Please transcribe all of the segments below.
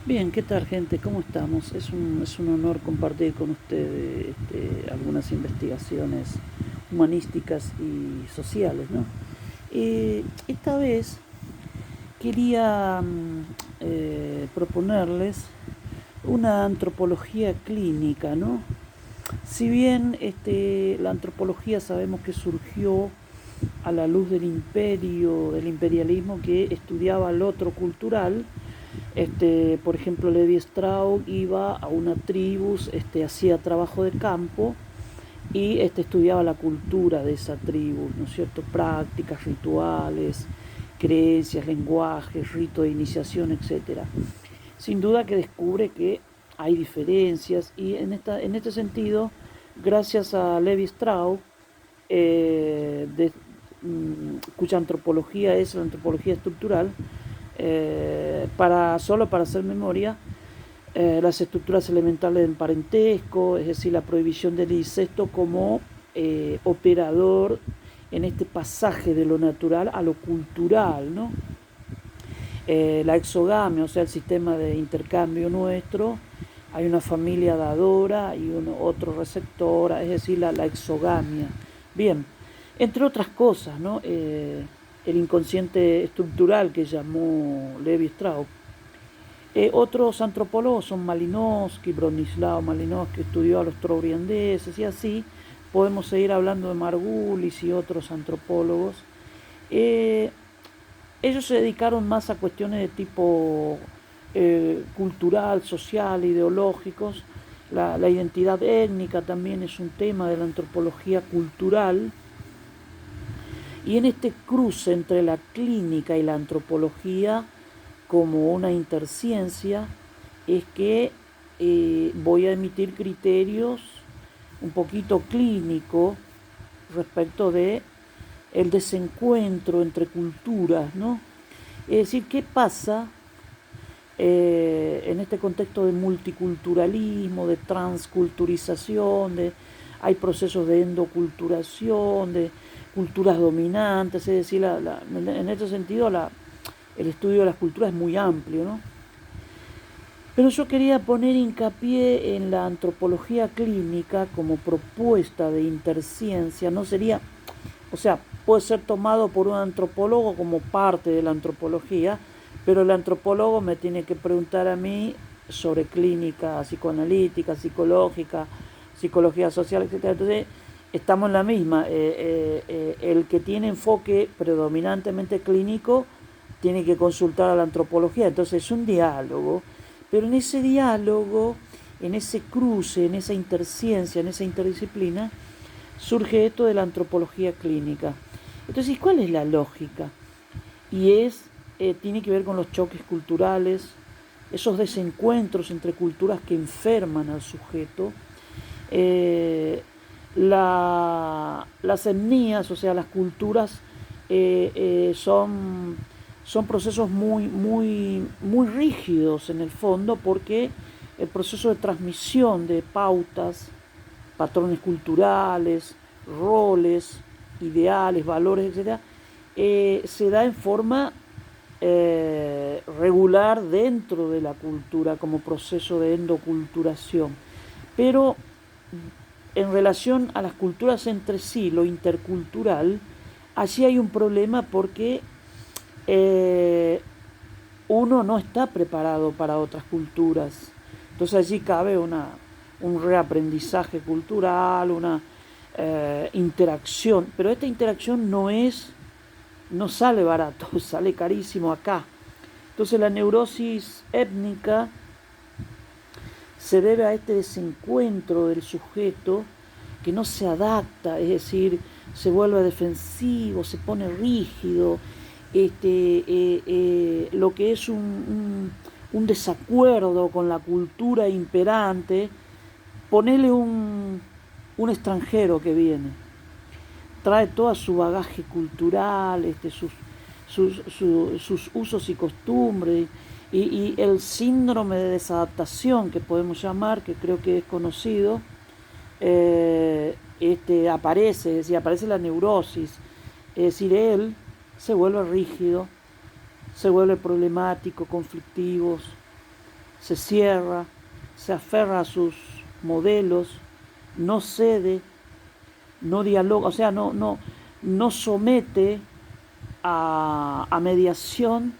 Bien, ¿qué tal, gente? ¿Cómo estamos? Es un honor compartir con ustedes algunas investigaciones humanísticas y sociales, ¿no? Esta vez quería proponerles una antropología clínica, ¿no? Si bien la antropología sabemos que surgió a la luz del imperio, del imperialismo que estudiaba el otro cultural. Por ejemplo, Levi Strauss iba a una tribu, hacía trabajo de campo y estudiaba la cultura de esa tribu, ¿no es cierto? Prácticas, rituales, creencias, lenguajes, rito de iniciación, etcétera. Sin duda que descubre que hay diferencias y en este sentido, gracias a Levi Strauss, cuya antropología es la antropología estructural, solo para hacer memoria, las estructuras elementales del parentesco, es decir, la prohibición del incesto como operador en este pasaje de lo natural a lo cultural, ¿no? La exogamia, o sea, el sistema de intercambio nuestro, hay una familia dadora y otro receptora, es decir, la exogamia. Bien, entre otras cosas, ¿no? El inconsciente estructural que llamó Levi Strauss. Otros antropólogos son Malinowski, Bronislaw Malinowski, que estudió a los trobriandeses y así. Podemos seguir hablando de Margulis y otros antropólogos. Eh, Ellos se dedicaron más a cuestiones de tipo cultural, social, ideológicos. La identidad étnica también es un tema de la antropología cultural. Y en este cruce entre la clínica y la antropología, como una interciencia, es que voy a emitir criterios un poquito clínicos respecto de el desencuentro entre culturas, ¿no? Es decir, ¿qué pasa en este contexto de multiculturalismo, de transculturización, hay procesos de endoculturación, de culturas dominantes? Es decir, en este sentido el estudio de las culturas es muy amplio, ¿no? Pero yo quería poner hincapié en la antropología clínica como propuesta de interciencia. No sería, o sea, puede ser tomado por un antropólogo como parte de la antropología, pero el antropólogo me tiene que preguntar a mí sobre clínica psicoanalítica, psicológica, psicología social, etcétera. Entonces, estamos en la misma. El que tiene enfoque predominantemente clínico tiene que consultar a la antropología. Entonces, es un diálogo, pero en ese diálogo, en ese cruce, en esa interciencia, en esa interdisciplina, surge esto de la antropología clínica. Entonces, ¿cuál es la lógica? Tiene que ver con los choques culturales, esos desencuentros entre culturas que enferman al sujeto, eh, las etnias, o sea, las culturas, son procesos muy rígidos en el fondo, porque el proceso de transmisión de pautas, patrones culturales, roles, ideales, valores, etcétera, se da en forma regular dentro de la cultura como proceso de endoculturación. Pero en relación a las culturas entre sí, lo intercultural, allí hay un problema porque eh, uno no está preparado para otras culturas. Entonces allí cabe un reaprendizaje cultural, una interacción, pero esta interacción no sale barato, sale carísimo acá. Entonces la neurosis étnica se debe a este desencuentro del sujeto que no se adapta, es decir, se vuelve defensivo, se pone rígido, lo que es un desacuerdo con la cultura imperante. Ponele un extranjero que viene, trae todo su bagaje cultural, sus usos y costumbres, y el síndrome de desadaptación que podemos llamar, que creo que es conocido, aparece, es decir, aparece la neurosis, es decir, él se vuelve rígido, se vuelve problemático, conflictivo, se cierra, se aferra a sus modelos, no cede, no dialoga, o sea, no somete a mediación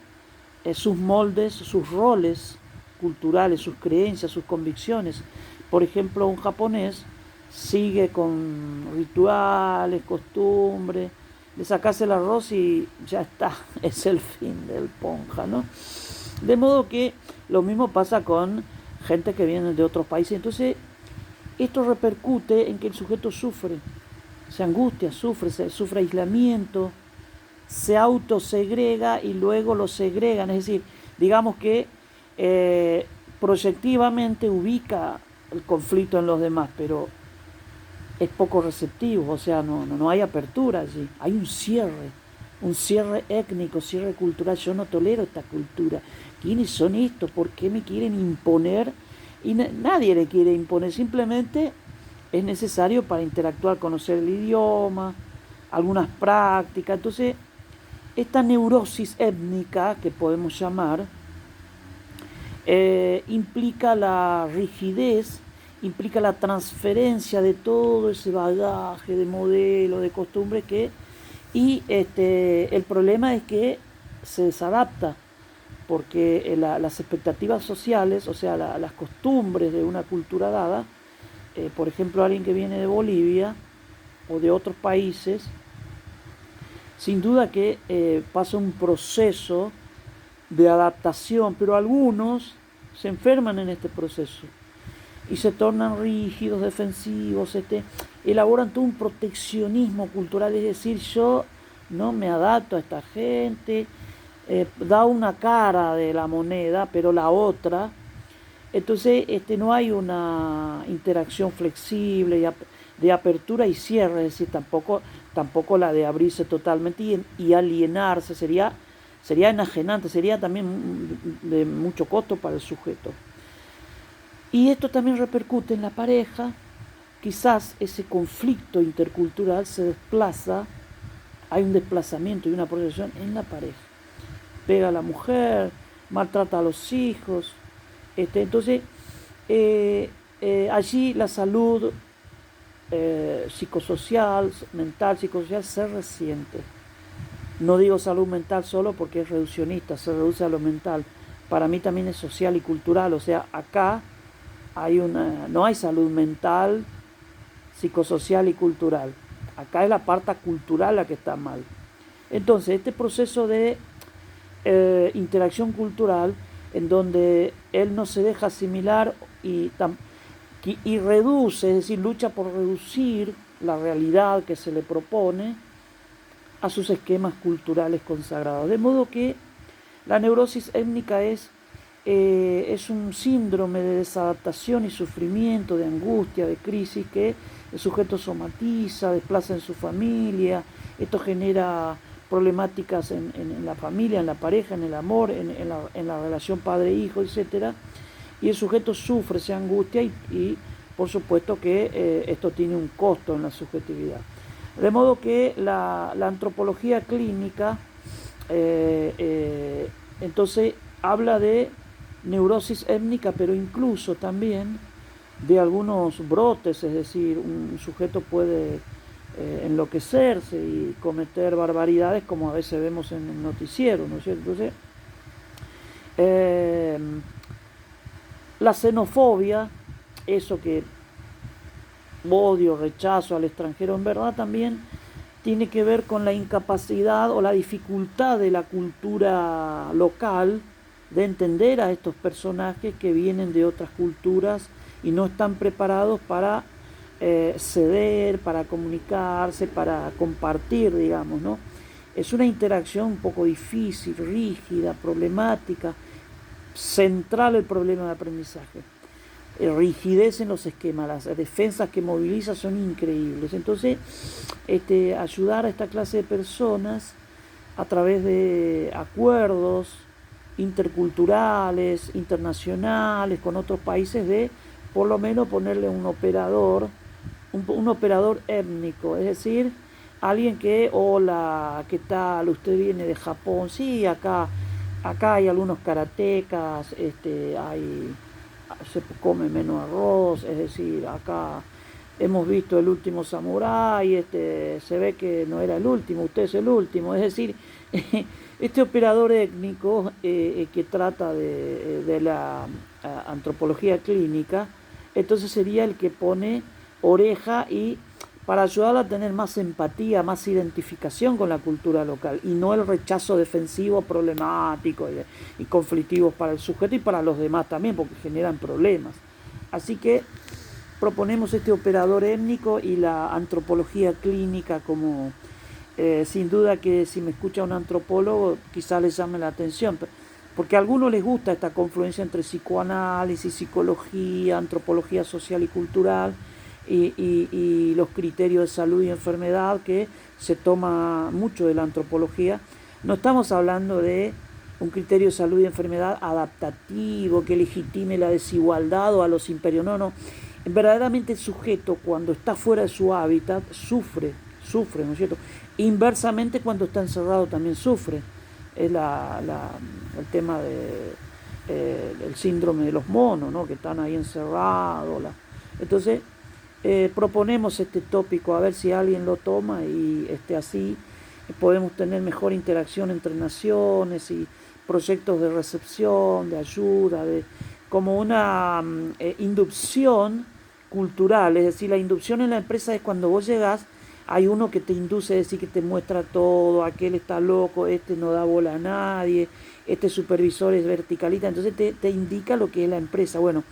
sus moldes, sus roles culturales, sus creencias, sus convicciones. Por ejemplo, un japonés sigue con rituales, costumbres, le sacas el arroz y ya está, es el fin del ponja, ¿no? De modo que lo mismo pasa con gente que viene de otros países. Entonces, esto repercute en que el sujeto sufre, se angustia, sufre aislamiento, se autosegrega y luego lo segregan. Es decir, digamos que proyectivamente ubica el conflicto en los demás, pero es poco receptivo, o sea, no hay apertura allí, hay un cierre étnico, cierre cultural. Yo no tolero esta cultura. ¿Quiénes son estos? ¿Por qué me quieren imponer? Y nadie le quiere imponer, simplemente es necesario para interactuar, conocer el idioma, algunas prácticas. Entonces, esta neurosis étnica, que podemos llamar, implica la rigidez, implica la transferencia de todo ese bagaje de modelo, de costumbre y el problema es que se desadapta, porque las expectativas sociales, o sea, las costumbres de una cultura dada, por ejemplo, alguien que viene de Bolivia o de otros países, sin duda que pasa un proceso de adaptación, pero algunos se enferman en este proceso y se tornan rígidos, defensivos, elaboran todo un proteccionismo cultural, es decir, yo no me adapto a esta gente, da una cara de la moneda, pero la otra. Entonces no hay una interacción flexible de apertura y cierre, es decir, tampoco la de abrirse totalmente y alienarse, sería enajenante, sería también de mucho costo para el sujeto. Y esto también repercute en la pareja. Quizás ese conflicto intercultural se desplaza, hay un desplazamiento y una proyección en la pareja. Pega a la mujer, maltrata a los hijos. Entonces, allí la salud psicosocial, mental, psicosocial, se resiente. No digo salud mental solo porque es reduccionista, se reduce a lo mental. Para mí también es social y cultural, o sea, acá no hay salud mental, psicosocial y cultural. Acá es la parte cultural la que está mal. Entonces, este proceso de interacción cultural, en donde él no se deja asimilar y reduce, es decir, lucha por reducir la realidad que se le propone a sus esquemas culturales consagrados. De modo que la neurosis étnica es un síndrome de desadaptación y sufrimiento, de angustia, de crisis que el sujeto somatiza, desplaza en su familia. Esto genera problemáticas en la familia, en la pareja, en el amor, en la relación padre-hijo, etc. Y el sujeto sufre, se angustia y por supuesto que esto tiene un costo en la subjetividad. De modo que la antropología clínica entonces habla de neurosis étnica, pero incluso también de algunos brotes, es decir, un sujeto puede enloquecerse y cometer barbaridades como a veces vemos en el noticiero, ¿no es cierto? Entonces, la xenofobia, eso que odio, rechazo al extranjero, en verdad también tiene que ver con la incapacidad o la dificultad de la cultura local de entender a estos personajes que vienen de otras culturas y no están preparados para ceder, para comunicarse, para compartir, digamos, ¿no? Es una interacción un poco difícil, rígida, problemática, central el problema de aprendizaje. Rigidez en los esquemas, las defensas que moviliza son increíbles. Entonces, ayudar a esta clase de personas a través de acuerdos interculturales, internacionales, con otros países, de por lo menos ponerle un operador étnico, es decir, alguien que, hola, ¿qué tal? Usted viene de Japón, sí, acá Acá hay algunos karatecas, se come menos arroz, es decir, acá hemos visto el último samurái, se ve que no era el último, usted es el último, es decir, este operador étnico que trata de la antropología clínica, entonces sería el que pone oreja y para ayudarla a tener más empatía, más identificación con la cultura local y no el rechazo defensivo, problemático y conflictivo para el sujeto y para los demás también, porque generan problemas. Así que proponemos este operador étnico y la antropología clínica como, sin duda que si me escucha un antropólogo quizás les llame la atención, porque a algunos les gusta esta confluencia entre psicoanálisis, psicología, antropología social y cultural, y los criterios de salud y enfermedad que se toma mucho de la antropología. No estamos hablando de un criterio de salud y enfermedad adaptativo que legitime la desigualdad o a los imperios, no. Verdaderamente el sujeto cuando está fuera de su hábitat sufre, ¿no es cierto? Inversamente cuando está encerrado también sufre. Es el tema el síndrome de los monos, ¿no? Que están ahí encerrados. Entonces, proponemos este tópico a ver si alguien lo toma y así podemos tener mejor interacción entre naciones y proyectos de recepción, de ayuda, como una inducción cultural. Es decir, la inducción en la empresa es cuando vos llegás, hay uno que te induce, es decir, que te muestra todo, aquel está loco, no da bola a nadie, este supervisor es verticalista, entonces te indica lo que es la empresa. Bueno,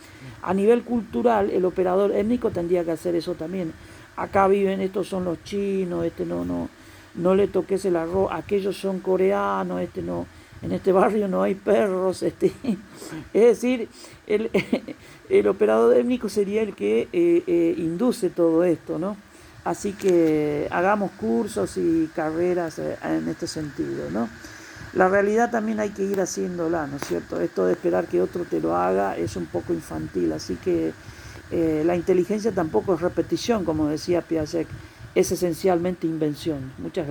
a nivel cultural, el operador étnico tendría que hacer eso también. Acá viven, estos son los chinos, no le toques el arroz, aquellos son coreanos, no, en este barrio no hay perros, es decir, el operador étnico sería el que induce todo esto, ¿no? Así que hagamos cursos y carreras en este sentido, ¿no? La realidad también hay que ir haciéndola, ¿no es cierto? Esto de esperar que otro te lo haga es un poco infantil, así que la inteligencia tampoco es repetición, como decía Piaget, es esencialmente invención. Muchas gracias.